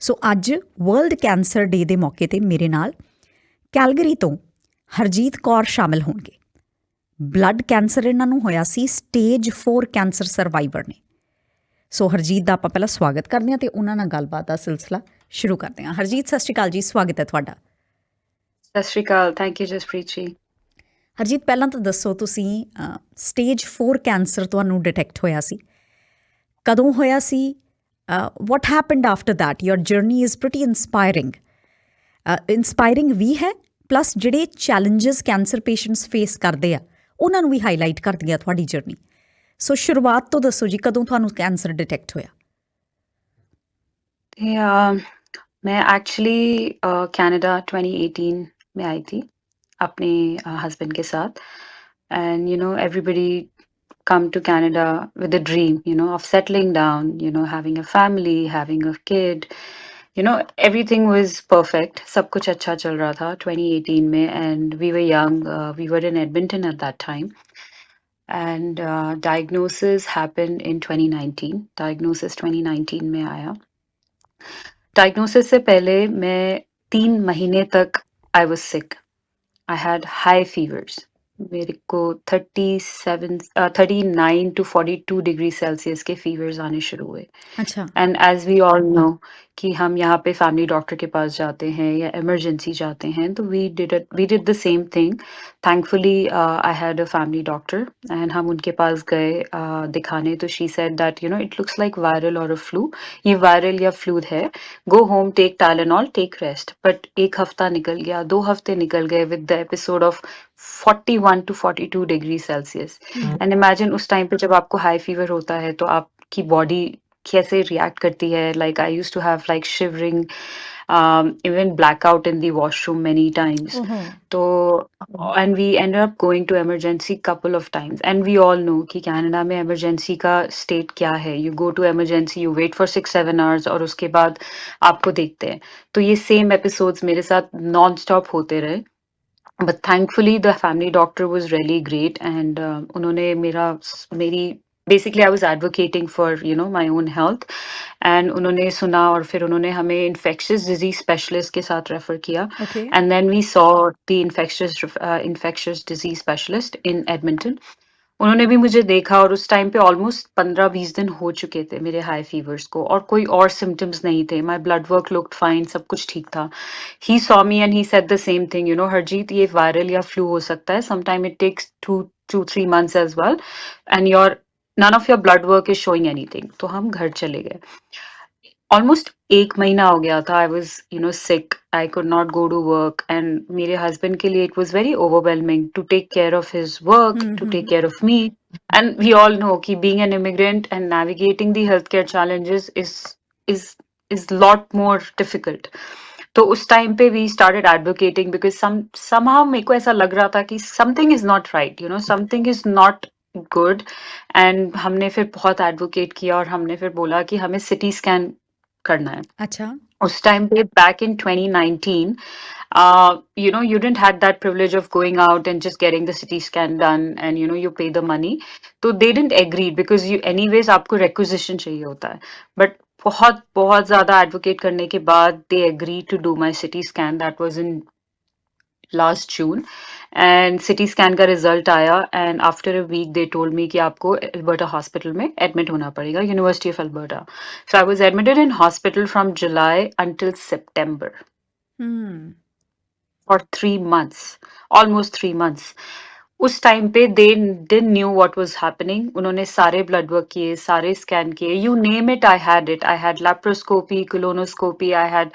ਸੋ ਅੱਜ world cancer ਡੇ ਦੇ ਮੌਕੇ 'ਤੇ ਮੇਰੇ ਨਾਲ ਕੈਲਗਰੀ ਤੋਂ ਹਰਜੀਤ ਕੌਰ ਸ਼ਾਮਿਲ ਹੋਣਗੇ। ਬਲੱਡ ਕੈਂਸਰ ਇਹਨਾਂ ਨੂੰ ਹੋਇਆ ਸੀ, ਸਟੇਜ 4 ਕੈਂਸਰ ਸਰਵਾਈਵਰ ਨੇ। ਸੋ ਹਰਜੀਤ ਦਾ ਆਪਾਂ ਪਹਿਲਾਂ ਸਵਾਗਤ ਕਰਦੇ ਹਾਂ ਅਤੇ ਉਹਨਾਂ ਨਾਲ ਗੱਲਬਾਤ ਦਾ ਸਿਲਸਿਲਾ ਸ਼ੁਰੂ ਕਰਦੇ ਹਾਂ। ਹਰਜੀਤ ਸਤਿ ਸ਼੍ਰੀ ਅਕਾਲ ਜੀ, ਸਵਾਗਤ ਹੈ ਤੁਹਾਡਾ। ਸਤਿ ਸ਼੍ਰੀ ਅਕਾਲ, ਥੈਂਕ ਯੂ ਜਸਪ੍ਰੀਤ ਜੀ। ਹਰਜੀਤ ਪਹਿਲਾਂ ਤਾਂ ਦੱਸੋ, ਤੁਸੀਂ ਸਟੇਜ 4 ਕੈਂਸਰ ਤੁਹਾਨੂੰ ਡਿਟੈਕਟ ਹੋਇਆ ਸੀ, ਕਦੋਂ ਹੋਇਆ ਸੀ? what happened after that? Your journey is pretty inspiring. Inspiring ਵੀ ਹੈ, ਪਲੱਸ ਜਿਹੜੇ ਚੈਲੰਜਸ ਕੈਂਸਰ ਪੇਸ਼ੈਂਟਸ ਫੇਸ ਕਰਦੇ ਆ ਉਹਨਾਂ ਨੂੰ ਵੀ ਹਾਈਲਾਈਟ ਕਰਦੀ ਆ ਤੁਹਾਡੀ ਜਰਨੀ। ਸੋ ਸ਼ੁਰੂਆਤ ਤੋਂ ਦੱਸੋ ਜੀ, ਕਦੋਂ ਤੁਹਾਨੂੰ ਕੈਂਸਰ ਡਿਟੈਕਟ ਹੋਇਆ? मैं एक्चुअली कनाडा 2018 में आई थी अपने हस्बैंड के साथ। And everybody come to Canada with a dream, of settling down, having a family, having a kid. Everything was perfect. सब कुछ अच्छा चल रहा था 2018 में, and we were young. We were in Edmonton at that time. And diagnosis happened in 2019. Diagnosis 2019 में आया. Diagnosis से पहले मैं 3 महीने तक I was sick. I had high fevers. मेरे को 39 to 42 डिग्री सेल्सियस के फीवर्स आने शुरू हुए। अच्छा। And as we all know कि हम यहाँ पे फैमिली डॉक्टर के पास जाते हैं या इमरजेंसी जाते हैं, तो we did the same thing. Thankfully I had a family doctor and हम उनके पास गए दिखाने। तो she said that it looks like viral और अ फ्लू, ये वायरल या फ्लू है, go home, take Tylenol, take rest. But 1 हफ्ता निकल गया, 2 हफ्ते निकल गए with the episode of 41 to 42 degree Celsius. And imagine उस टाइम पे जब आपको हाई फीवर होता है तो आपकी बॉडी कैसे रिएक्ट करती है। Like I used to have like shivering, even blackout in the washroom many times. तो and we ended up going to emergency couple of times. And we all know कि Canada में emergency का state क्या है। You go to emergency, you wait for 6-7 hours और उसके बाद आपको देखते हैं। तो ये same episodes मेरे साथ non-stop होते रहे। But thankfully the family doctor was really great and उन्होंने मेरी basically I was advocating for my own health, and उन्होंने सुना और फिर उन्होंने हमें infectious disease specialist के साथ refer किया। Okay. And then we saw the infectious disease specialist in Edmonton. उन्होंने भी मुझे देखा और उस टाइम पे ऑलमोस्ट 15-20 दिन हो चुके थे मेरे हाई फीवर्स को, और कोई और सिम्टम्स नहीं थे। My blood work looked fine, सब कुछ ठीक था। He saw me and he said the same thing, Harjeet, ये वायरल या फ्लू हो सकता है, sometime it takes 2-3 months as well, and none of your blood work is showing anything. तो हम घर चले गए। ऑलमोस्ट 1 महीना हो गया था। I was sick, I could not go to work, and मेरे हस्बैंड के लिए it was very overwhelming to take care of his work, to take care of me. And we all know कि being an immigrant and navigating the health care challenges is lot more difficult. तो उस time पे we started advocating because somehow मेरे को ऐसा लग रहा था कि something is not right, something is not good. And हमने फिर बहुत एडवोकेट किया और हमने फिर बोला कि हमें सिटी स्कैन करना है। अच्छा। उस टाइम पे back in 2019, you didn't had that privilege of going out and just getting the CT scan done and you pay the money. तो they didn't agree because you anyways आपको requisition चाहिए होता है। But बहुत बहुत ज़्यादा advocate करने के बाद they agreed to do my CT scan. That was in last June. And city scan का रिजल्ट आया and after a week they told me कि आपको एल्बर्टा हॉस्पिटल में एडमिट होना पड़ेगा, university of Alberta. So I was admitted in hospital from July until September for 3 months, almost 3 months। उस time पे they didn't knew what was happening. उन्होंने सारे blood work किए, सारे स्कैन किए, you name it, I had it. I had laparoscopy, colonoscopy, I had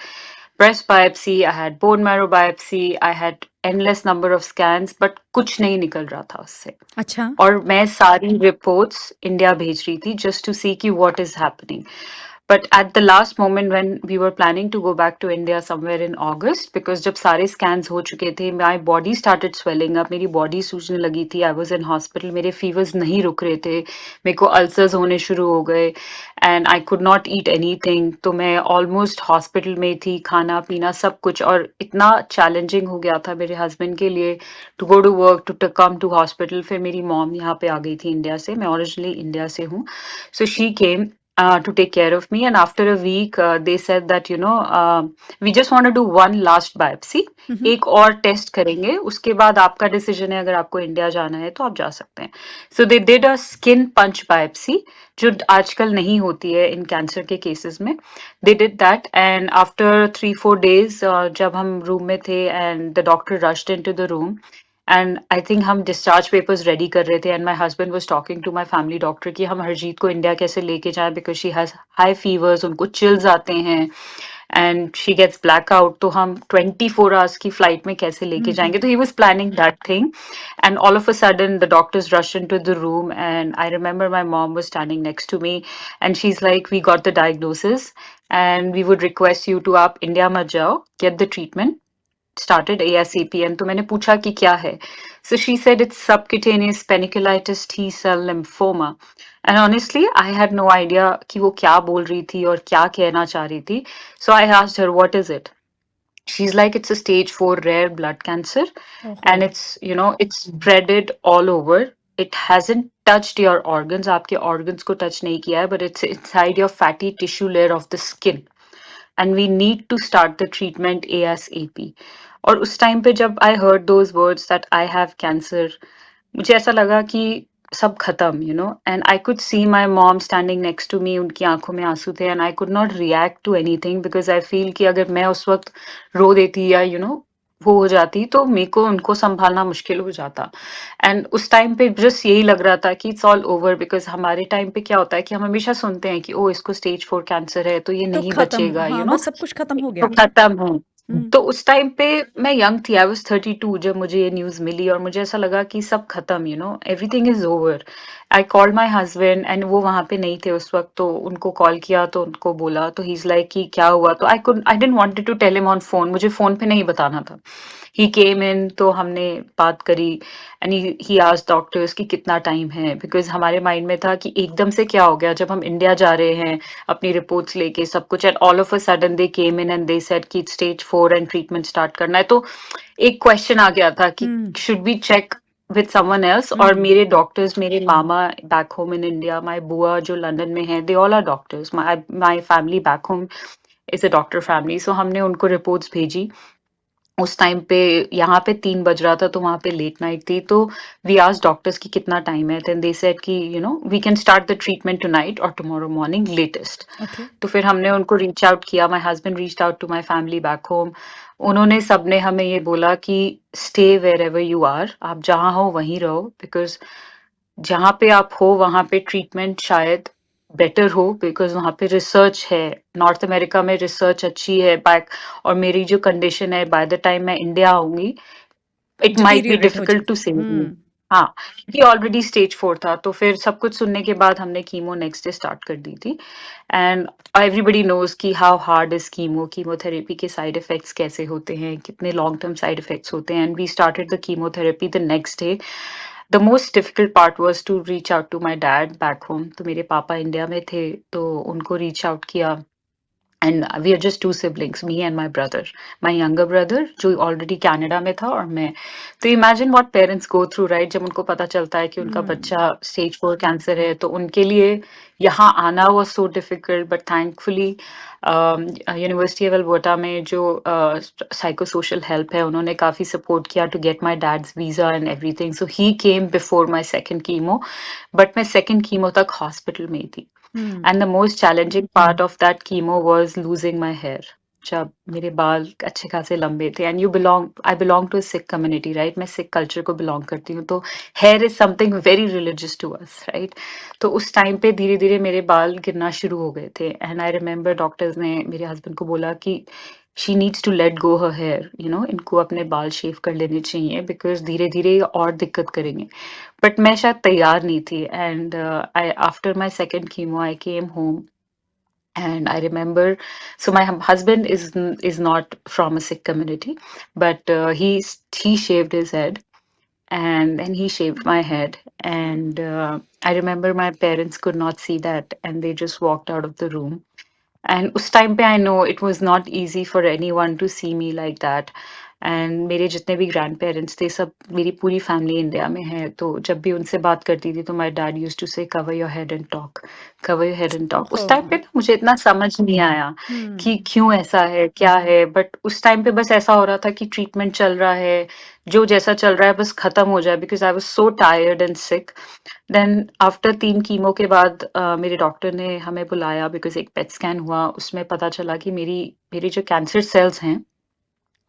breast biopsy, I had bone marrow biopsy, I had endless number of scans, but कुछ नहीं निकल रहा था उससे। अच्छा। और मैं सारी रिपोर्ट्स इंडिया भेज रही थी just to see कि what is happening. But at the last moment when we were planning to go back to India somewhere in August, because जब सारे scans हो चुके थे, my body started swelling up, मेरी body सूजने लगी थी, I was in hospital, मेरे fevers नहीं रुक रहे थे, मेरे को ulcers होने शुरू हो गए, and I could not eat anything। तो मैं almost hospital में थी, खाना पीना सब कुछ, और इतना challenging हो गया था मेरे husband के लिए to go to work, to come to hospital। फिर मेरी mom यहाँ पे आ गई थी इंडिया से, मैं originally इंडिया से हूँ, so she came to take care of me. And after a week, they said that, we just want to do one last biopsy. एक और टेस्ट करेंगे, उसके बाद आपका डिसीजन है, अगर आपको इंडिया जाना है तो आप जा सकते हैं. So they did a skin punch biopsy, जो आजकल नहीं होती है इन कैंसर के केसेस में. They did that, and after 3-4 days, जब हम रूम में थे and the doctor rushed into the room, and I think हम डिस्चार्ज पेपर्स रेडी कर रहे थे, and my husband was talking to my family doctor कि हम हरजीत को इंडिया कैसे लेके जाएं, because she has high fevers, उनको चिल्स आते हैं एंड शी गेट्स ब्लैकआउट, तो हम 24 hours की फ्लाइट में कैसे लेके जाएंगे. तो he was planning that thing, and all of a sudden the doctors rushed into the room, and I remember my mom was standing next to me, and she's like, we got the diagnosis and we would request you to आप India मत जाओ, get the treatment started ASAP. And तो मैंने पूछा कि क्या है. So she said it's subcutaneous paniculitis T cell lymphoma. And honestly, I had no idea कि वो क्या बोल रही थी और क्या कहना चाह रही थी. So I asked her, what is it? She's like, it's a stage 4 rare blood cancer, and Oh. it's spreaded all over. It hasn't touched your organs, आपके organs को touch नहीं किया है, but it's inside your fatty tissue layer of the skin. And we need to start the treatment ASAP. और उस time पे जब I heard those words that I have cancer, मुझे ऐसा लगा कि सब खत्म, and I could see my mom standing next to me, उनकी आंखों में आंसू थे, and I could not react to anything, because I feel कि अगर मैं उस वक्त रो देती या वो हो जाती, तो मेरे को उनको संभालना मुश्किल हो जाता. एंड उस टाइम पे जस्ट यही लग रहा था कि इट्स ऑल ओवर, बिकॉज हमारे टाइम पे क्या होता है कि हम हमेशा सुनते हैं कि ओ इसको स्टेज 4 कैंसर है तो ये तो नहीं खत्म, बचेगा, हाँ, बस सब कुछ खत्म हो तो गया. खत्म है. हम्म. तो उस टाइम पे मैं यंग थी, आई वाज 32 जब मुझे ये न्यूज़ मिली, और मुझे ऐसा लगा कि सब खत्म, everything is over. I called my husband, and वो वहां पे नहीं थे उस वक्त, तो उनको कॉल किया तो उनको बोला, तो ही इज लाइक कि क्या हुआ. तो I didn't wanted to tell him on phone, मुझे फोन पे नहीं बताना था. ही केम इन, तो हमने बात करी, एंड ही आस्क्ड डॉक्टर्स कि कितना टाइम है, बिकॉज हमारे माइंड में था कि एकदम से क्या हो गया, जब हम इंडिया जा रहे हैं अपनी रिपोर्ट्स लेके सब कुछ, and all of a sudden they came in and they said कि स्टेज 4 एंड ट्रीटमेंट स्टार्ट करना है. तो एक क्वेश्चन आ गया था कि should we check with someone else. और मेरे डॉक्टर्स, मेरे मामा back home in India, my बुआ जो लंदन में है, they all are doctors. My family back home is a doctor family. So हमने उनको रिपोर्ट्स भेजी. उस टाइम पे यहाँ पे 3 बज रहा था, तो वहाँ पे लेट नाइट थी, तो वी आस्क्ड डॉक्टर्स कि कितना टाइम है, देन दे सेड कि we can start the treatment tonight और टुमारो मॉर्निंग लेटेस्ट. ओके. तो फिर हमने उनको रीच आउट किया, my husband reached out to my family back home. उन्होंने सबने हमें ये बोला कि stay wherever you are, आप जहाँ हो वहीं रहो, बिकॉज जहाँ पे आप हो वहाँ पे ट्रीटमेंट शायद बेटर हो, बिकॉज वहाँ पे रिसर्च है, नॉर्थ अमेरिका में रिसर्च अच्छी है बैक. और मेरी जो कंडीशन है, बाय द टाइम मैं इंडिया आऊंगी, इट माइट बी डिटीरियरेट हो डिफिकल्ट टू जाए. Save me. हाँ, क्योंकि ऑलरेडी स्टेज 4 था. तो फिर सब कुछ सुनने के बाद हमने कीमो नेक्स्ट डे स्टार्ट कर दी थी. एंड एवरीबडी नोज कि हाउ हार्ड इज कीमोथेरेपी के साइड इफेक्ट्स कैसे होते हैं, कितने लॉन्ग टर्म साइड इफेक्ट्स होते हैं. And we started the chemotherapy the next day. The most difficult part was to reach out to my dad back home. तो मेरे पापा इंडिया में थे, तो उनको रीच आउट किया. And we are just 2 siblings, me and my brother. My younger brother जो already Canada में था, और मैं. तो imagine what parents go through, right, जब उनको पता चलता है कि उनका बच्चा स्टेज 4 कैंसर है, तो उनके लिए यहाँ आना was so difficult. But thankfully university of Alberta में जो साइको सोशल हेल्प है, उन्होंने काफी सपोर्ट किया to get my dad's visa and everything. So he came before my second chemo, but मैं सेकंड कीमो तक हॉस्पिटल में ही थी. And the most challenging part of that chemo was losing my hair. जब मेरे बाल अच्छे खासे लंबे थे, and I belong to a Sikh community, right? मैं Sikh culture को belong करती हूँ, तो hair is something very religious to us, right? तो उस टाइम पे धीरे धीरे मेरे बाल गिरना शुरू हो गए थे, and I remember डॉक्टर्स ने मेरे हस्बैंड को बोला कि she needs to let go her hair, इनको अपने बाल शेव कर लेने चाहिए, बिकॉज धीरे धीरे ये और दिक्कत करेंगे. बट मैं शायद तैयार नहीं थी, and I after my second chemo I came home, and I remember, so my husband is not from a Sikh community, but he shaved his head, and then he shaved my head. And I remember my parents could not see that, and they just walked out of the room. And us time pe I know it was not easy for anyone to see me like that. And मेरे जितने भी grand parents थे सब मेरी पूरी family India में है, तो जब भी उनसे बात करती थी तो माय डैड यूज्ड टू से cover your head and talk, cover your head and talk. उस ओहो। टाइम पे ना मुझे इतना समझ नहीं आया कि हम्म। क्यों ऐसा है, क्या है, बट उस टाइम पे बस ऐसा हो रहा था कि ट्रीटमेंट चल रहा है, जो जैसा चल रहा है बस खत्म हो जाए, because I was so tired and sick. Then after 3 chemo के बाद मेरे डॉक्टर ने हमें बुलाया बिकॉज़ एक पेट स्कैन हुआ, उसमें पता चला कि मेरी जो कैंसर सेल्स हैं,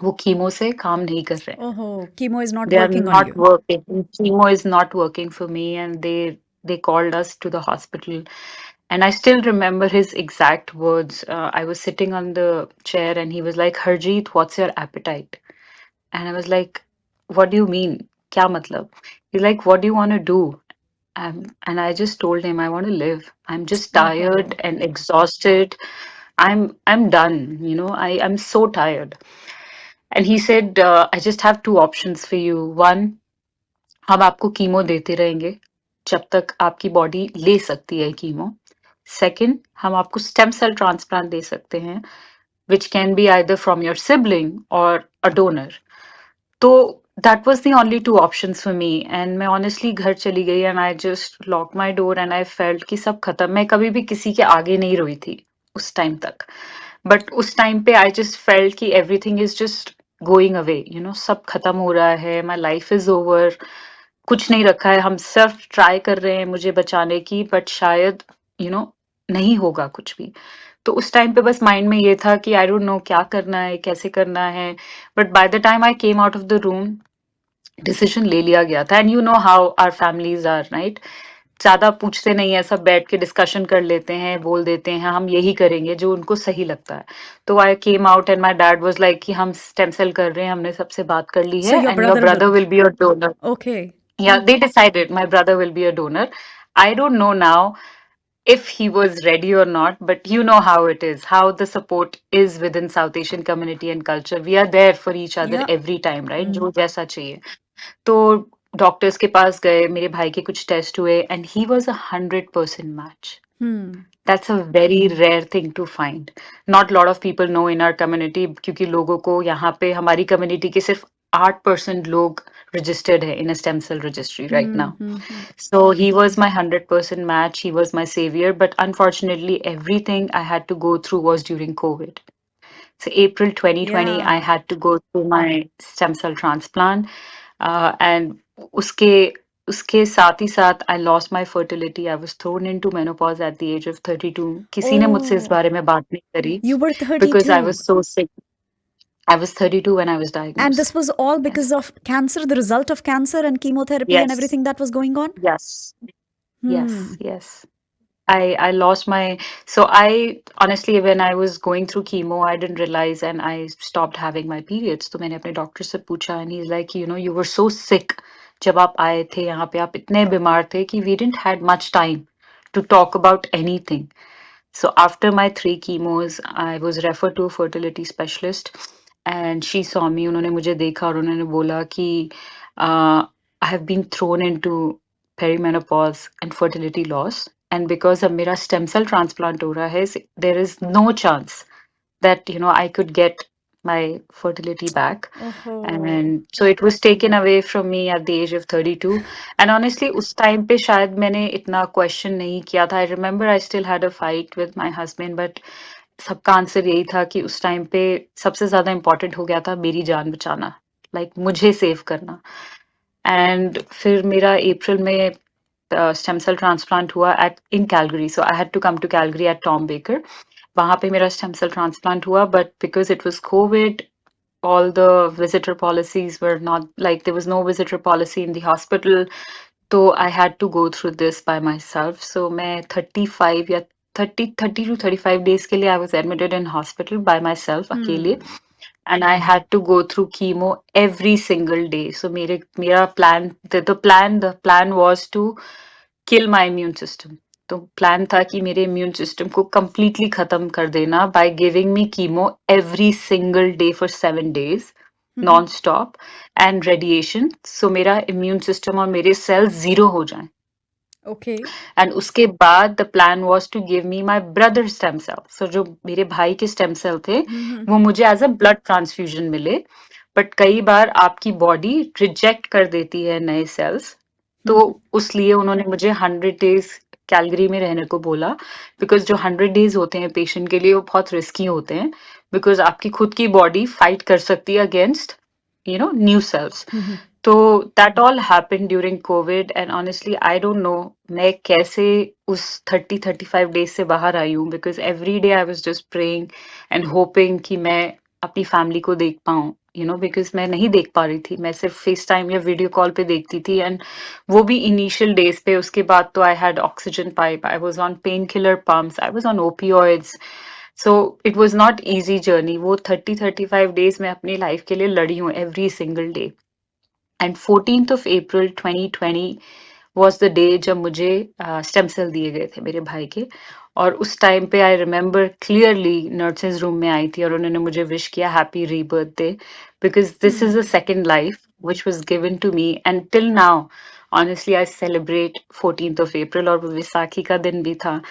वो कीमो से काम नहीं कर रहे हैं। ओहो, chemo is not They are working on not you. working. Chemo is not working for me, and they called us to the hospital. And I still remember his exact words. I was sitting on the chair, and he was like, "Harjeet, what's your appetite?" And I was like, "What do you mean? Kya matlab?" He's like, "What do you want to do?" And I just told him, "I want to live. I'm just ओहो। tired and exhausted. I'm done. You know, I'm so tired." And he said, "I just have two options for you. One, हम आपको chemo देते रहेंगे जब तक आपकी body ले सकती है कीमो। सेकंड, हम आपको स्टेम सेल ट्रांसप्लांट दे सकते हैं, which can be either from your sibling और अ डोनर।" तो that was the only 2 options for me, and मैं ऑनेस्टली घर चली गई and I just lock my door and I felt कि सब खत्म। मैं कभी भी किसी के आगे नहीं रोई थी उस टाइम तक। बट उस टाइम पे आई जस्ट फेल्ट कि everything is just going away, you know, सब खत्म हो रहा है, माय लाइफ इज़ ओवर, कुछ नहीं रखा है, हम सिर्फ ट्राई कर रहे हैं मुझे बचाने की, बट शायद यू you नो नहीं होगा कुछ भी। तो उस टाइम पे बस माइंड में ये था कि आई डोंट नो क्या करना है, कैसे करना है। But by the time I came out of the room, decision ले लिया गया था। And you know how our families are, right? ज्यादा पूछते नहीं है, सब बैठ के डिस्कशन कर लेते हैं, बोल देते हैं हम यही करेंगे जो उनको सही लगता है। तो I came out and my dad was like कि हम स्टेम सेल कर रहे हैं, हमने सबसे बात कर ली सो है, your and your brother brother will be your donor. Okay. Yeah, they decided my brother will be a donor. I don't know now if he was ready or not, but you know how it is, how the support is within South Asian community and culture. We are there for each other या। every time, right? जो जैसा चाहिए। तो doctors के पास गए, मेरे भाई के कुछ टेस्ट हुए, and he was 100% match. Hmm. That's a very rare thing to find. Not a lot of people know in our community, क्योंकि लोगों को यहाँ पे हमारी कम्युनिटी के सिर्फ 8% लोग registered है in a stem cell registry right now. Hmm. So he was my 100% match. He was my savior. But unfortunately, everything I had to go through was during COVID. So April 2020, या। I had to go through my stem cell transplant. And उसके उसके साथ ही साथ I lost my fertility. I was thrown into menopause at the age of 32. किसी ने मुझसे इस Oh, बारे में बात नहीं करी you were because I 32. was so sick. I was 32 when I was And diagnosed. this was all Yes. because of cancer, the result of cancer and chemotherapy and Yes. everything that was going on? Yes. Yes. Hmm. Yes. I lost my, so I honestly, when I was going through chemo, I didn't realize and I stopped having my periods. तो मैंने अपने doctor से पूछा and he's like, you know, you were so sick जब आप आए थे यहाँ पे, आप इतने बीमार थे कि we didn't had much time to talk about anything. So after my 3 chemos, I was referred to a fertility specialist and she saw me. उन्होंने मुझे देखा और उन्होंने बोला कि I have been thrown into perimenopause and fertility loss. And because अब मेरा stem cell transplant हो रहा है, there is no chance that you know I could get my fertility back. Oh. And so it was taken away from me at the age of 32. And honestly, उस time पे शायद मैंने इतना question नहीं किया था. I remember I still had a fight with my husband, but सबका answer यही था कि उस टाइम पे सबसे ज्यादा इम्पोर्टेंट हो गया था मेरी जान बचाना, लाइक मुझे सेव करना। एंड फिर मेरा अप्रैल में स्टेम सेल ट्रांसप्लांट हुआ at in Calgary, so I had to come to Calgary at Tom Baker. वहां पे मेरा स्टेम सेल ट्रांसप्लांट हुआ, but because it was Covid, all the visitor policies were not, like there was no visitor policy in the hospital, so I had to go through this by myself. So मैं 35 या 30 to 35 days के लिए I was admitted in hospital by myself अकेले, Hmm. and I had to go through chemo every single day. So मेरा plan, the plan was to kill my immune system. तो plan था कि मेरे immune system को completely खत्म कर देना by giving me chemo every single day for 7 days Mhm. non-stop and radiation. So मेरा immune system और मेरे cells zero हो जाएं. Okay. एंड उसके बाद the plan was to give me my brother stem cell. So जो मेरे भाई के स्टेम सेल थे Mhm. वो मुझे एज अ ब्लड ट्रांसफ्यूजन मिले, बट कई बार आपकी बॉडी रिजेक्ट कर देती है नए सेल्स, तो उस लिए उन्होंने मुझे 100 डेज कैलगरी में रहने को बोला, बिकॉज जो 100 डेज होते हैं पेशेंट के लिए वो बहुत रिस्की होते हैं, बिकॉज आपकी खुद की बॉडी फाइट कर सकती है अगेंस्ट न्यू सेल्स। तो that all happened during Covid and honestly I don't no मैं कैसे उस 30-35 डेज से बाहर आई हूँ, because every day I was just praying and hopping कि मैं अपनी फैमिली को देख पाऊँ, बिकॉज मैं नहीं देख पा रही थी, मैं सिर्फ फेस टाइम या वीडियो कॉल पे देखती थी, एंड वो भी इनिशियल डेज पे। उसके बाद तो I had oxygen pipe, I was on pain killer pumps, I was on opioids, so it was not easy journey. वो 30-35 डेज मैं अपनी लाइफ के लिए लड़ी हूँ every single day. And 14th of April 2020 was the day जब मुझे stem cell दिए गए थे मेरे भाई के। और उस टाइम पे I remember clearly nurses room में आई थी और उन्होंने मुझे विश किया happy rebirth day, because this is a second life which was given to me, and till now honestly I celebrate 14th of April, और वो विसाखी का दिन भी था,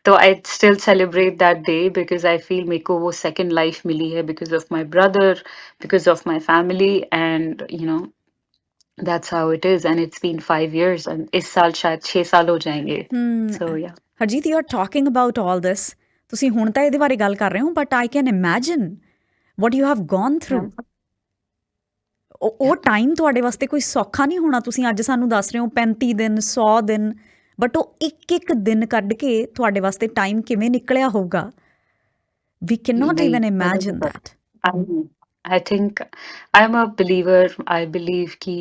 तो I still celebrate that day because I feel मेरे को वो second life मिली है because of my brother, because of my family, and that's how it is, and it's been 5 years, and इस साल शायद 6 साल हो जाएंगे। So yeah. Harjeet, you are talking about all this, ਤੁਸੀਂ ਹੁਣ ਤਾਂ ਇਹਦੇ ਬਾਰੇ ਗੱਲ ਕਰ ਰਹੇ ਹੋ, but I can imagine what you have gone through. ਉਹ ਟਾਈਮ ਤੁਹਾਡੇ ਵਾਸਤੇ ਕੋਈ ਸੌਖਾ ਨਹੀਂ ਹੋਣਾ। ਤੁਸੀਂ ਅੱਜ ਸਾਨੂੰ ਦੱਸ ਰਹੇ ਹੋ 35 ਦਿਨ 100 ਦਿਨ, ਬਟ ਉਹ ਇੱਕ ਇੱਕ ਦਿਨ ਕੱਢ ਕੇ ਤੁਹਾਡੇ ਵਾਸਤੇ ਟਾਈਮ ਕਿਵੇਂ ਨਿਕਲਿਆ ਹੋਊਗਾ। ਵੀ ਕੈਨ ਨਾਟ नहीं, ਇਵਨ मैंने ਇਮੈਜਿਨ तो that. I think I am a believer, I believe कि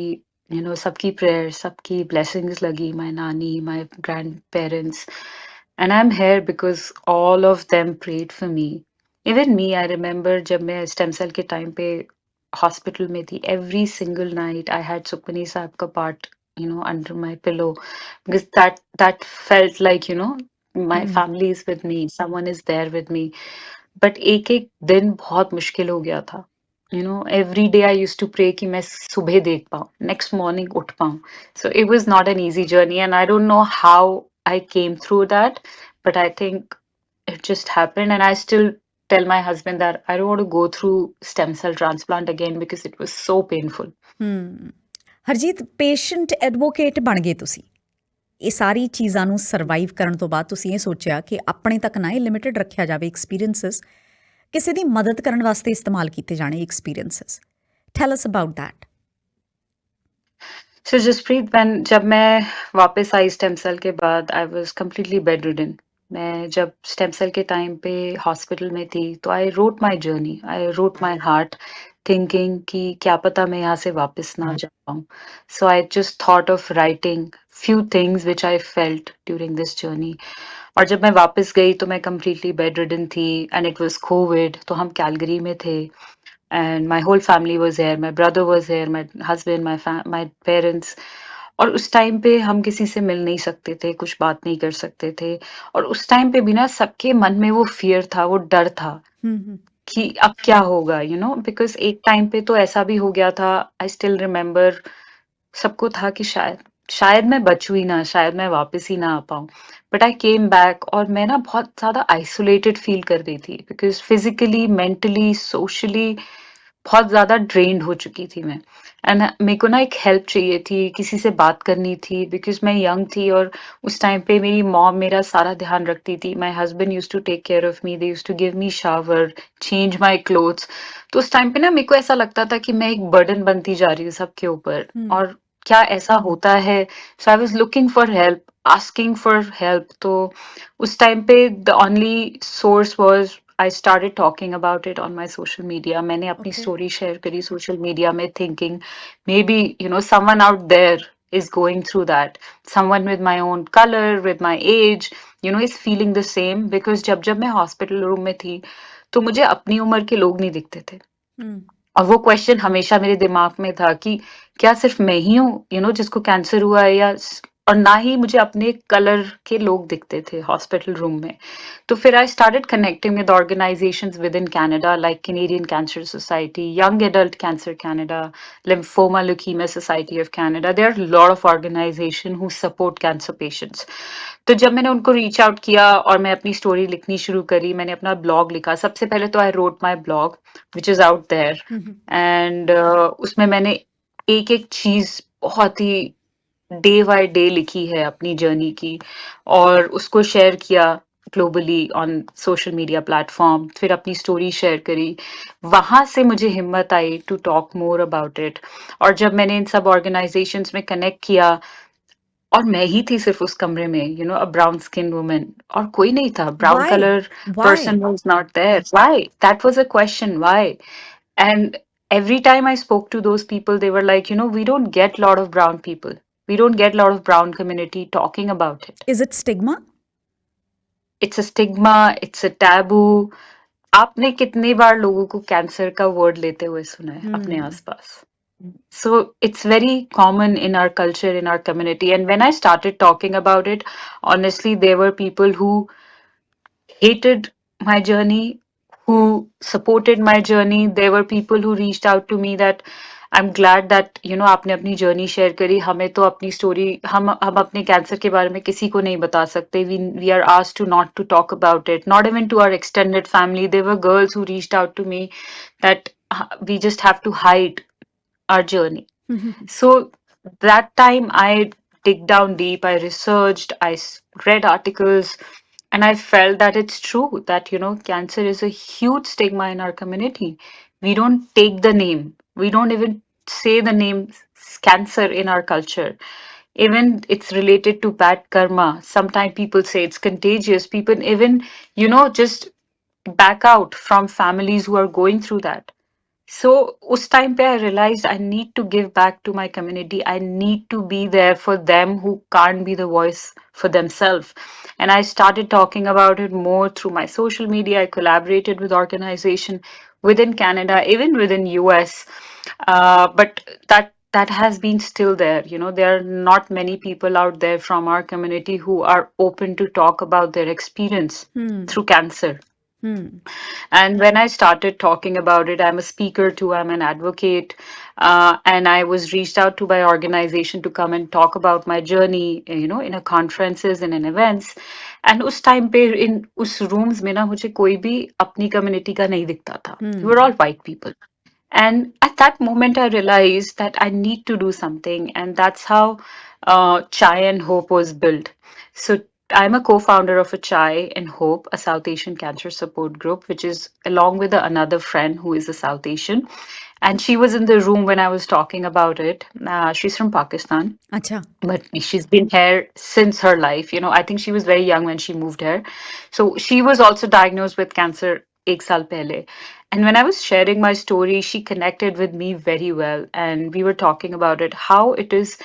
सबकी प्रेयर, सबकी ब्लेसिंग्स लगी, my nani, my grandparents, and I am here because all of them prayed for me. Even me, I remember जब मैं stem cell के time पे hospital में थी, every single night I had Sukhmani Sahib का part under my pillow, because that felt like my family is with me, someone is there with me. But एक एक दिन बहुत मुश्किल हो गया था। Every day I use to pray कि मैं सुबह देख पाऊँ, नेक्स्ट मॉर्निंग उठ पाऊँ। So it was not an easy journey, and I don't know how I came through that, but I think it just happened, and I still tell my husband that I don't want to go through stem cell transplant again because it was so painful. Harjeet, patient advocate ਬਣ ਗਏ ਤੁਸੀਂ। ਇਹ ਸਾਰੀ ਚੀਜ਼ਾਂ ਨੂੰ survive ਕਰਨ ਤੋਂ ਬਾਅਦ ਤੁਸੀਂ ਇਹ ਸੋਚਿਆ ਕਿ ਆਪਣੇ ਤੱਕ ਨਾ ਇਹ ਲਿਮਿਟਡ ਰੱਖਿਆ ਜਾਵੇ ਐਕਸਪੀਰੀਐਂਸਿਸ, ਕਿਸੇ ਦੀ ਮਦਦ ਕਰਨ ਵਾਸਤੇ ਇਸਤੇਮਾਲ ਕੀਤੇ ਜਾਣੇ experiences. Tell us about that. So Jaspreet, जब मैं वापस आई स्टेम सेल के बाद, I was completely bedridden. मैं जब स्टेम सेल के टाइम पे हॉस्पिटल में थी, तो I wrote my journey, I wrote my heart, thinking कि क्या पता मैं यहाँ से वापस ना जा पाऊँ। So I just thought of writing few things which I felt during this journey. और जब मैं वापस गई तो मैं कंप्लीटली बेड रिडन थी, एंड इट वाज कोविड, तो हम कैलगरी में थे, and my whole family was here, my brother was here, my husband, my parents। और उस टाइम पे हम किसी से मिल नहीं सकते थे, कुछ बात नहीं कर सकते थे, और उस टाइम पे भी ना सबके मन में वो फियर था, वो डर था कि अब क्या होगा, बिकॉज एक टाइम पे तो ऐसा भी हो गया था, आई स्टिल रिमेम्बर, सबको था कि शायद मैं बचूं ही ना, शायद मैं वापस ही ना आ पाऊं। बट आई केम बैक, और मैं ना बहुत ज्यादा आइसोलेटेड फील कर रही थी, बिकॉज फिजिकली, मेंटली, सोशली बहुत ज़्यादा ड्रेन्ड हो चुकी थी मैं, एंड मेरे को ना एक हेल्प चाहिए थी, किसी से बात करनी थी, बिकॉज मैं यंग थी, और उस टाइम पे मेरी मॉम मेरा सारा ध्यान रखती थी, my husband used to take care of me, they used to give me shower, change my clothes. तो उस टाइम पे ना मेरे को ऐसा लगता था कि मैं एक बर्डन बनती जा रही हूँ सबके ऊपर, और क्या ऐसा होता है। So I was looking for help, asking for help. तो उस टाइम पे the only source was I started talking about it on my social media. मैंने अपनी story share करी social media में, thinking maybe someone out there is going through that. Someone with my own color, with my age, is feeling the same. Because जब मैं hospital room में थी, तो मुझे अपनी उम्र के लोग नहीं दिखते थे। और वो क्वेश्चन हमेशा मेरे दिमाग में था कि क्या सिर्फ मैं ही हूँ जिसको कैंसर हुआ है, या और ना ही मुझे अपने कलर के लोग दिखते थे हॉस्पिटल रूम में। तो फिर I started connecting with organisations within Canada like Canadian cancer society, young adult cancer Canada, lymphoma leukaemia society of Canada. There are lot of organisation who support cancer patients. तो जब मैंने उनको reach out किया और मैं अपनी story लिखनी शुरू करी, मैंने अपना ब्लॉग लिखा। सबसे पहले तो I wrote my blog which is out there, and उसमें मैंने एक एक चीज बहुत ही डे बाय डे लिखी है अपनी जर्नी की, और उसको शेयर किया globally on social media platform. फिर अपनी स्टोरी शेयर करी। वहां से मुझे हिम्मत आई to talk more about it. और जब मैंने इन सब ऑर्गेनाइजेशंस में कनेक्ट किया, और मैं ही थी सिर्फ उस कमरे में, अ ब्राउन स्किन वुमन, और कोई नहीं था। Brown Why? Colour Why? person was not there. Why? That was a question. Why? And every time I spoke to those people, they were like, we don't get a lot of brown people. We don't get a lot of brown community talking about it. Is it stigma? It's a stigma, it's a taboo. आपने कितनी बार लोगों को cancer का word लेते हुए सुना है अपने आसपास? So it's very common in our culture, in our community. And when I started talking about it, honestly, there were people who hated my journey, who supported my journey. There were people who reached out to me that I'm glad that आपने अपनी journey share करी। हमें तो अपनी story, हम अपने cancer के बारे में किसी को नहीं बता सकते। We are asked to not to talk about it, not even to our extended family. There were girls who reached out to me that we just have to hide our journey. So that time I dig down deep, I researched, read articles, and I felt that it's true that, cancer is a huge stigma in our community. We don't take the name, we don't even say the name cancer in our culture. Even it's related to bad karma. Sometimes people say it's contagious. People even, just back out from families who are going through that. So उस time पे I realized I need to give back to my community. I need to be there for them who can't be the voice for themselves. And I started talking about it more through my social media. I collaborated with organization within Canada, even within US. But that has been still there. There are not many people out there from our community who are open to talk about their experience through cancer. And when I started talking about it, I'm a speaker too, I'm an advocate, and I was reached out to by organization to come and talk about my journey, in a conferences and in events. And उस time पे in उस rooms में ना मुझे कोई भी अपनी community का नहीं दिखता था. We were all white people. And at that moment, I realized that I need to do something, and that's how Chai and Hope was built. So I'm a co-founder of a Chai and Hope, a South Asian cancer support group, which is along with another friend who is a South Asian. And she was in the room when I was talking about it. She's from Pakistan, Acha. but she's been here since her life. I think she was very young when she moved here. So she was also diagnosed with cancer ek saal pehle. And when I was sharing my story, she connected with me very well. And we were talking about it, how it is,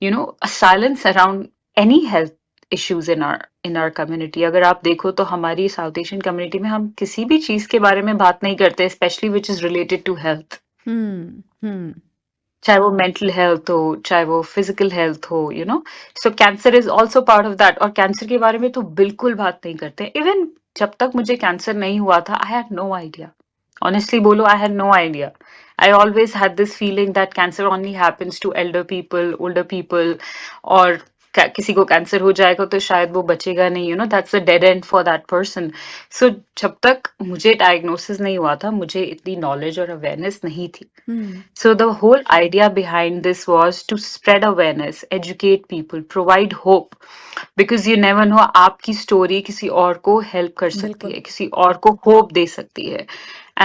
a silence around any health issues in our community. अगर आप देखो तो हमारी south Asian community में हम किसी भी चीज के बारे में बात नहीं करते, specially which is related to health. चाहे वो मेंटल हेल्थ हो, चाहे वो फिजिकल हेल्थ हो, so cancer is also part of that. और कैंसर के बारे में तो बिल्कुल बात नहीं करते। इवन जब तक मुझे कैंसर नहीं हुआ था, I had no idea. Honestly बोलो, I had no idea. I always had this feeling that cancer only happens to elder people, older people, और किसी को कैंसर हो जाएगा तो शायद वो बचेगा नहीं, that's a dead end for that person. So जब तक मुझे डायग्नोसिस नहीं हुआ था, मुझे इतनी नॉलेज और अवेयरनेस नहीं थी। So the whole idea behind this was to spread awareness, educate people, provide hope, because you never know, आपकी story किसी और को help कर सकती है, किसी और को hope दे सकती है।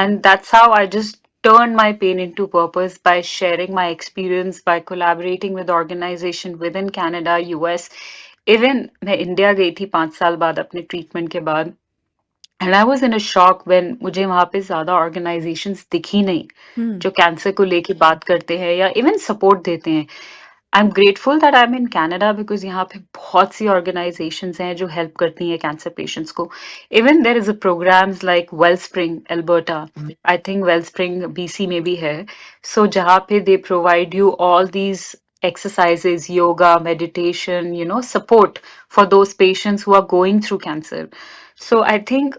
And that's how I just turned my pain into purpose by sharing my experience, by collaborating with organization within Canada, US. Even मैं इंडिया गई थी 5 साल बाद अपने ट्रीटमेंट के बाद। And I was in a shock when मुझे वहां पे ज्यादा ऑर्गेनाइजेशंस दिखी नहीं जो कैंसर को लेके बात करते हैं या इवन सपोर्ट देते हैं। I am grateful that I am in Canada, because यहाँ पे बहुत सी ऑर्गेनाइजेशंस हैं जो हेल्प करती हैं कैंसर पेशेंट्स को। Even there is a programs like Wellspring Alberta, I think Wellspring BC में भी है। सो जहाँ पे they provide you all these exercises, yoga, meditation, support for those patients who are going through cancer. So I think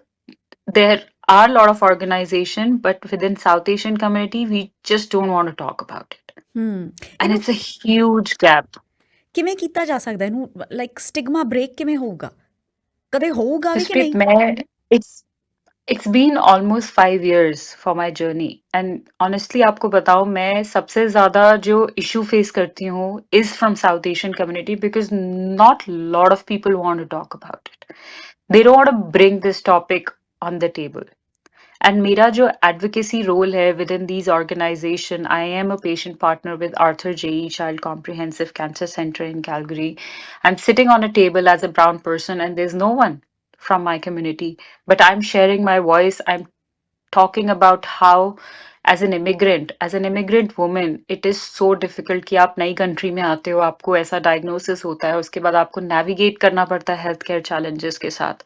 there are a lot of organization, but within South Asian community, we just don't want to talk about it. And ਇਹਨੂੰ it's a huge gap. ਕਿਵੇਂ ਕੀਤਾ ਜਾ ਸਕਦਾ ਇਹਨੂੰ like stigma break ਕਿਵੇਂ ਹੋਊਗਾ ਕਦੇ ਹੋਊਗਾ ਵੀ ਕਿ Jaspreet, ਨਹੀਂ it's been almost 5 years for my journey. And honestly, आपको बताऊं मैं सबसे ज्यादा जो issue face करती हूँ is from South Asian community because not lot of people want to talk about it. They don't want to bring this topic on the table. And मेरा जो advocacy role है within these organization, I am a patient partner with Arthur J.E. Child Comprehensive Cancer Center in Calgary. I'm sitting on a table as a brown person and there's no one from my community, but I'm sharing my voice. I'm talking about how as an immigrant woman, it is so difficult कि आप नई country में आते हो, आपको ऐसा diagnosis होता है, उसके बाद आपको navigate करना पड़ता है healthcare challenges के साथ.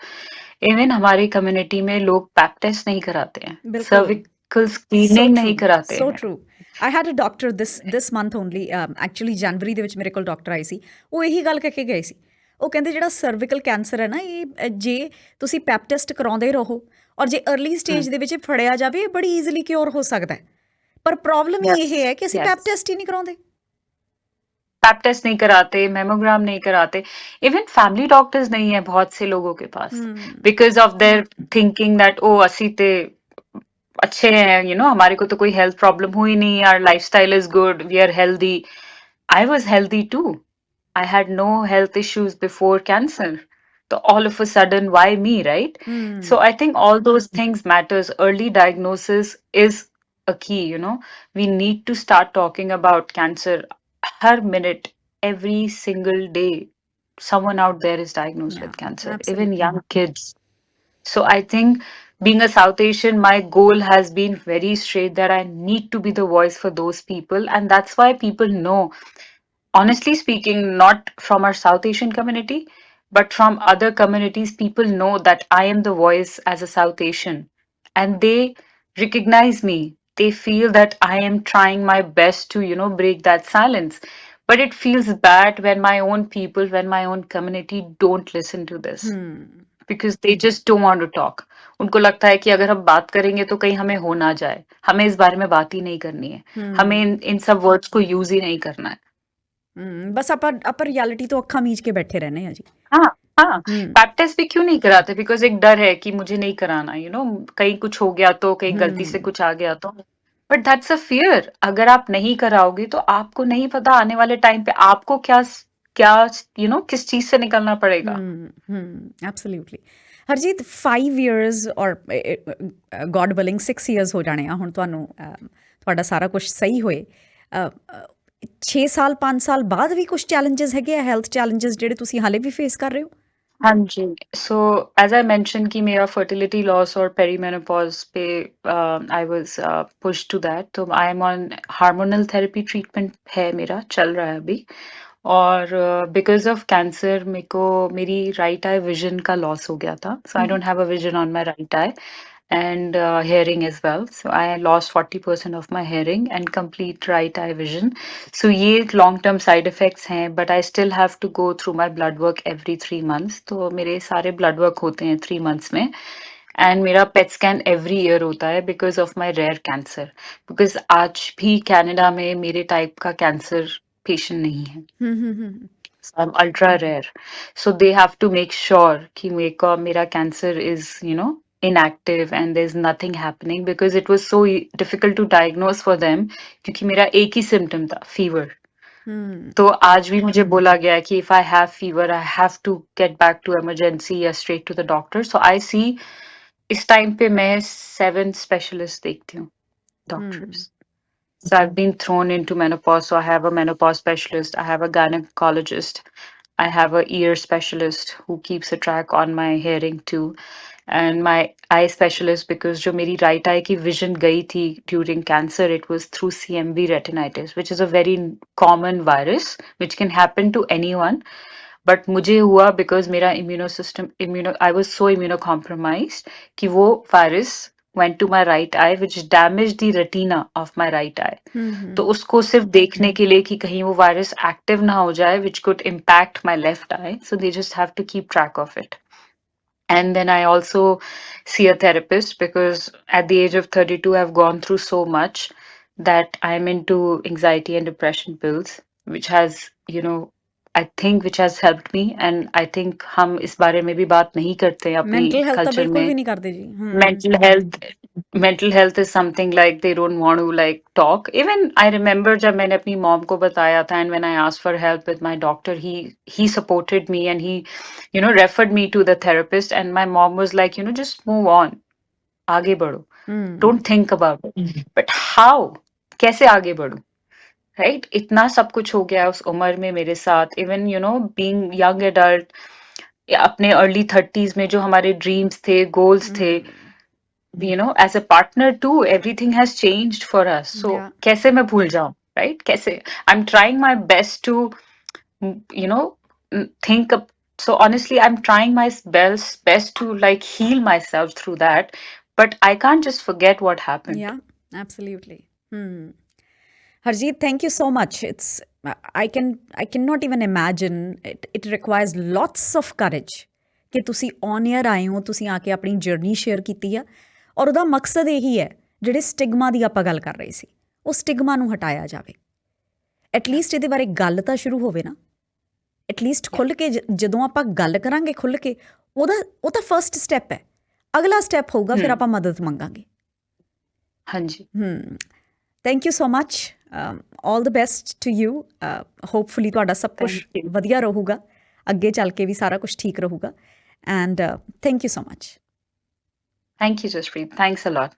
इवन हमारी कम्युनिटी में लोग पैप टेस्ट नहीं कराते हैं, बिल्कुल सर्विकल so स्क्रीनिंग नहीं true कराते so हैं. true I had a doctor this month only actually ਜਨਵਰੀ ਦੇ ਵਿੱਚ ਮੇਰੇ ਕੋਲ ਡਾਕਟਰ ਆਈ ਸੀ ਉਹ ਇਹੀ ਗੱਲ ਕਹਿ ਕੇ ਗਏ ਸੀ ਉਹ ਕਹਿੰਦੇ ਜਿਹੜਾ ਸਰਵਿਕਲ ਕੈਂਸਰ ਹੈ ਨਾ ਇਹ ਜੇ ਤੁਸੀਂ ਪੈਪ ਟੈਸਟ ਕਰਾਉਂਦੇ ਰਹੋ ਔਰ ਜੇ अर्ਲੀ ਸਟੇਜ ਦੇ ਵਿੱਚ ਇਹ ਫੜਿਆ ਜਾਵੇ ਇਹ ਬੜੀ ਈਜ਼ੀਲੀ ਕਿਉਰ ਹੋ ਸਕਦਾ ਹੈ ਪਰ ਪ੍ਰੋਬਲਮ Yes, ਇਹ ਹੈ ਕਿ ਅਸੀਂ yes. ਪੈਪ ਟੈਸਟ ਹੀ ਨਹੀਂ ਕਰਾਉਂਦੇ पैप टेस्ट नहीं कराते, मेमोग्राम नहीं कराते. इवन फैमिली डॉक्टर्स नहीं है बहुत से लोगों के पास because of their thinking that ओ असी ते अच्छे हैं, हमारे को तो कोई हेल्थ प्रॉब्लम हुई नहीं, our lifestyle is good, we are healthy. I was healthy too. I had no health issues before cancer. So all of a sudden, why me, right? So I think all those things matters. Early diagnosis is a key, We need to start talking about cancer. Her minute, every single day, someone out there is diagnosed Yeah, with cancer, even absolutely. young kids. So I think being a South Asian, my goal has been very straight that I need to be the voice for those people. And that's why people know, honestly speaking, not from our South Asian community, but from other communities, people know that I am the voice as a South Asian and they recognize me. They feel that I am trying my best to, break that silence. But it feels bad when my own people, when my own community don't listen to this because they just don't want to talk. उनको लगता है कि अगर हम बात करेंगे तो कहीं हमें हो ना जाए, हमें इस बारे में बात ही नहीं करनी है, हमें इन सब वर्ड्स को यूज ही नहीं करना है. बस ਆਪਾਂ रियलिटी तो अखा मीच के बैठे रहने हैं जी हाँ हाँ, पैप टेस्ट भी क्यों नहीं कराते बिकॉज एक डर है कि मुझे नहीं कराना, कहीं कुछ हो गया तो, कहीं गलती से कुछ आ गया तो. But that's a fear. अगर आप नहीं कराओगे तो आपको नहीं पता आने वाले टाइम पे आपको क्या क्या किस चीज से निकलना पड़ेगा. ਐਬਸੋਲੂਟਲੀ ਹਰਜੀਤ 5 ਇਅਰਸ ਔਰ ਗੋਡ ਵਿਲਿੰਗ 6 ਇਅਰਸ ਹੋ ਜਾਣੇ ਆ ਹੁਣ ਤੁਹਾਨੂੰ ਤੁਹਾਡਾ ਸਾਰਾ ਕੁਝ ਸਹੀ ਹੋਏ 6 ਸਾਲ 5 ਸਾਲ ਬਾਅਦ ਵੀ ਕੁਝ ਚੈਲੰਜਸ ਹੈਗੇ ਆ ਹੈਲਥ ਚੈਲੰਜਸ ਜਿਹੜੇ ਤੁਸੀਂ ਹਾਲੇ ਵੀ ਫੇਸ ਕਰ ਰਹੇ ਹੋ हाँ जी. So as I mentioned कि मेरा fertility loss और perimenopause पे I was pushed to that. तो I am on hormonal therapy treatment है मेरा चल रहा है अभी. और because of cancer मेरे को मेरी right eye vision का loss हो गया था. So I don't have a vision on my right eye and hearing as well. So I lost 40% of my hearing and complete right eye vision. So ये long term side effects हैं, but I still have to go through my blood work every 3 months. तो मेरे सारे blood work होते हैं 3 months में. And मेरा PET scan every year होता है because of my rare cancer. Because आज भी कनाडा में मेरे टाइप का कैंसर पेशेंट नहीं है. So I'm ultra rare. So they have to make sure कि मेरा cancer is, inactive and there's nothing happening because it was so difficult to diagnose for them क्योंकि मेरा एक ही symptom था, fever. तो आज भी मुझे बोला गया है कि if I have fever, I have to get back to emergency या straight to the doctor. So I see इस टाइम पे मैं 7 specialists देखती हूँ, doctors. So I've been thrown into menopause. So I have a menopause specialist. I have a gynecologist. I have a ear specialist who keeps a track on my hearing too. And my eye specialist because जो मेरी right eye की vision गई थी during cancer, it was through CMV retinitis, which is a very common virus which can happen to anyone. But मुझे हुआ because मेरा I was so immunocompromised कि वो virus went to my right eye, which damaged the retina of my right eye. तो उसको सिर्फ देखने के लिए कि कहीं वो वायरस एक्टिव ना हो जाए, which could impact my left eye. So they just have to keep track of it. And then I also see a therapist because at the age of 32, I've gone through so much that I'm into anxiety and depression pills, which has, I think which has helped me. And I think हम इस बारे में भी बात नहीं करते हैं अपनी मेंटल हेल्थ ਤਾਂ culture ਬਿਲਕੁਲ में. ਵੀ ਨਹੀਂ ਕਰਦੇ ਜੀ Mental health is something like they don't want to like talk. Even I remember जब मैंने अपनी mom को बताया था, and when I asked for help with my doctor, he supported me, and he referred me to the therapist. And my mom was like, just move on, आगे बढ़ो, don't think about it. But how, कैसे आगे बढ़ूं, right? इतना सब कुछ हो गया उस उम्र में मेरे साथ. Even being young adult, अपने early 30s में जो हमारे dreams थे, goals थे, as a partner too, everything has changed for us. So Yeah. कैसे मैं भूल जाऊं, right? कैसे? I'm trying my best to, think of, so honestly, I'm trying my best to like heal myself through that, but I can't just forget what happened. Yeah, absolutely. Harjeet, thank you so much. I cannot even imagine. It requires lots of courage ਕਿ ਤੁਸੀਂ on air ਆਏ ਹੋ, ਤੁਸੀਂ ਆ ਕੇ ਆਪਣੀ journey share ਕੀਤੀ ਆ, ਔਰ ਉਹਦਾ ਮਕਸਦ ਇਹੀ ਹੈ, ਜਿਹੜੇ ਸਟਿਗਮਾ ਦੀ ਆਪਾਂ ਗੱਲ ਕਰ ਰਹੇ ਸੀ, ਉਹ ਸਟਿਗਮਾ ਨੂੰ ਹਟਾਇਆ ਜਾਵੇ. ਐਟਲੀਸਟ ਇਹਦੇ ਬਾਰੇ ਗੱਲ ਤਾਂ ਸ਼ੁਰੂ ਹੋਵੇ ਨਾ. ਐਟਲੀਸਟ ਖੁੱਲ੍ਹ ਕੇ ਜਦੋਂ ਆਪਾਂ ਗੱਲ ਕਰਾਂਗੇ ਖੁੱਲ੍ਹ ਕੇ, ਉਹ ਤਾਂ ਫਰਸਟ ਸਟੈਪ ਹੈ. ਅਗਲਾ ਸਟੈਪ ਹੋਊਗਾ ਫਿਰ ਆਪਾਂ ਮਦਦ ਮੰਗਾਂਗੇ. ਹਾਂਜੀ. Thank you so much. All the best to you. Hopefully ਤੁਹਾਡਾ ਸਭ ਕੁਛ ਵਧੀਆ ਰਹੂਗਾ, ਅੱਗੇ ਚੱਲ ਕੇ ਵੀ ਸਾਰਾ ਕੁਛ ਠੀਕ ਰਹੂਗਾ. And thank you so much. Thank you, Jaspreet. Thanks a lot.